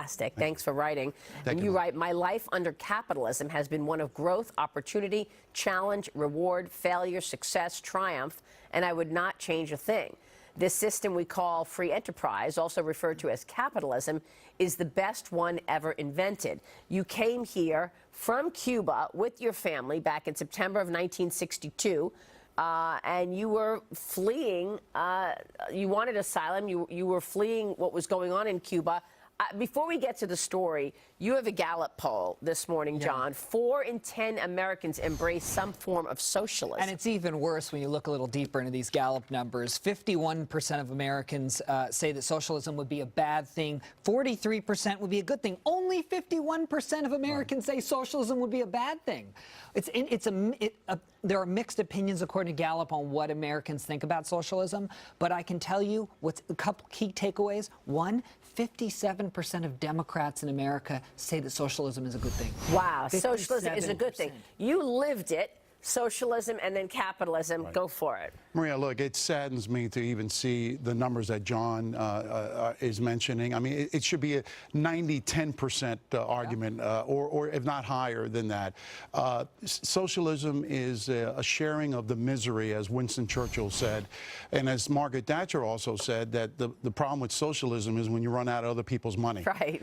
fantastic. Thanks for writing. Thank and you, you write, my life under capitalism has been one of growth, opportunity, challenge, reward, failure, success, triumph, and I would not change a thing. This system we call free enterprise, also referred to as capitalism, is the best one ever invented. You came here from Cuba with your family back in September of 1962, and you were fleeing, you wanted asylum, you were fleeing what was going on in Cuba. Before we get to the story, you have a Gallup poll this morning, John. 4 in 10 Americans embrace some form of socialism. And it's even worse when you look a little deeper into these Gallup numbers. 51% of Americans say that socialism would be a bad thing. 43% would be a good thing. Only 51% of Americans say socialism would be a bad thing. There are mixed opinions, according to Gallup, on what Americans think about socialism. But I can tell you what's a couple key takeaways. One, 57% of Democrats in America say that socialism is a good thing. Wow, socialism is a good thing. You lived it. Socialism and then capitalism. Right. Go for it. Maria, look, it saddens me to even see the numbers that John is mentioning. I mean, it should be a 90-10% argument, or if not higher than that. Socialism is a sharing of the misery, as Winston Churchill said. And as Margaret Thatcher also said, that the problem with socialism is when you run out of other people's money. Right.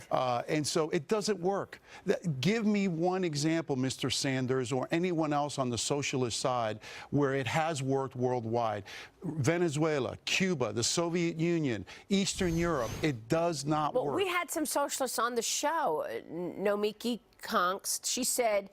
And so it doesn't work. Give me one example, Mr. Sanders, or anyone else on the socialist side where it has worked worldwide. Venezuela, Cuba, the Soviet Union, Eastern Europe, it does not work. Well, we had some socialists on the show. Nomiki Konks, she said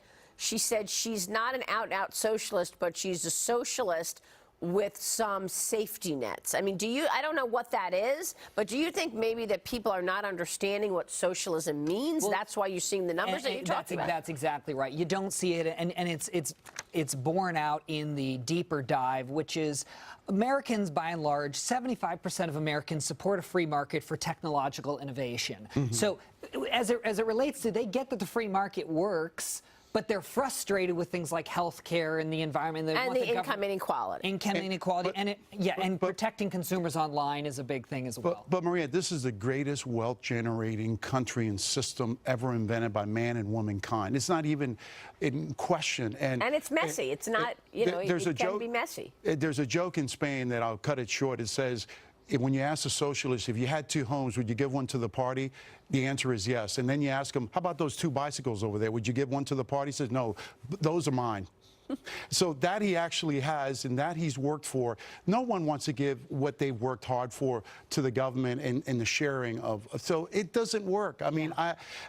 she's not an out-and-out socialist, but she's a socialist with some safety nets. I mean, I don't know what that is, but do you think maybe that people are not understanding what socialism means? Well, that's why you're seeing the numbers that you're talking about. That's exactly right. You don't see it, and it's borne out in the deeper dive, which is Americans, by and large, 75% of Americans support a free market for technological innovation. Mm-hmm. So as it relates to, they get that the free market works, but they're frustrated with things like health care and the environment. And the income inequality. Income inequality. And protecting consumers online is a big thing as well. But Maria, this is the greatest wealth-generating country and system ever invented by man and womankind. It's not even in question. And it's messy. It's not, it can be messy. There's a joke in Spain that I'll cut it short. It says, when you ask a socialist, if you had 2 homes, would you give one to the party? The answer is yes. And then you ask him, how about those 2 bicycles over there? Would you give one to the party? He says, no, those are mine. So that he actually has, and that he's worked for. No one wants to give what they've worked hard for to the government and the sharing of. So it doesn't work. I mean,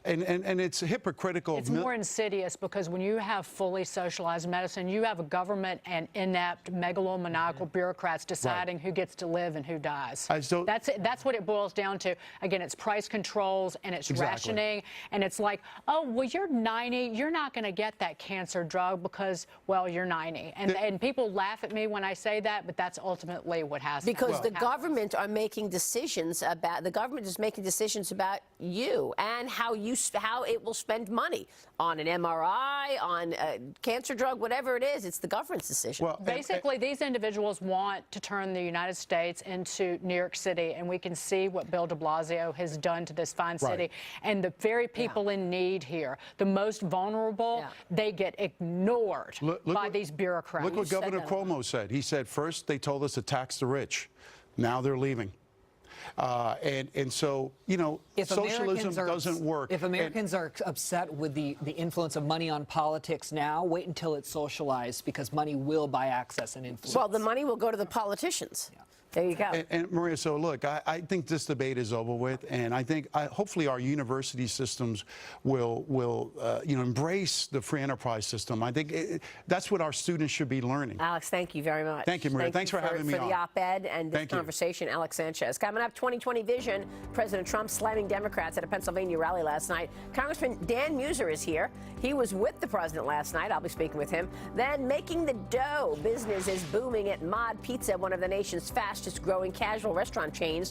and it's hypocritical. It's more insidious because when you have fully socialized medicine, you have a government and inept, megalomaniacal bureaucrats deciding who gets to live and who dies. That's what it boils down to. Again, it's price controls and it's rationing, and it's like, oh, well, you're 90, you're not going to get that cancer drug because, well, you're 90. And people laugh at me when I say that, but that's ultimately what has to happen. Because the government are making decisions about, the government is making decisions about you and how it will spend money on an MRI, on a cancer drug, whatever it is. It's the government's decision. Well, basically, these individuals want to turn the United States into New York City, and we can see what Bill de Blasio has done to this fine city. And the very people in need here, the most vulnerable, they get ignored. By these bureaucrats. Look what Governor Cuomo said. He said, first, they told us to tax the rich. Now they're leaving. And so, if socialism doesn't work. If Americans are upset with the influence of money on politics now, wait until it's socialized, because money will buy access and influence. Well, the money will go to the politicians. Yeah. There you go. And Maria, so look, I think this debate is over with, and I think hopefully our university systems will embrace the free enterprise system. I think that's what our students should be learning. Alex, thank you very much. Thank you, Maria. Thanks for having me on. For the op-ed and this conversation, Alex Sanchez. Coming up, 2020 vision. President Trump slamming Democrats at a Pennsylvania rally last night. Congressman Dan Muser is here. He was with the president last night. I'll be speaking with him. Then making the dough. Business is booming at Mod Pizza, one of the nation's fastest growing casual restaurant chains.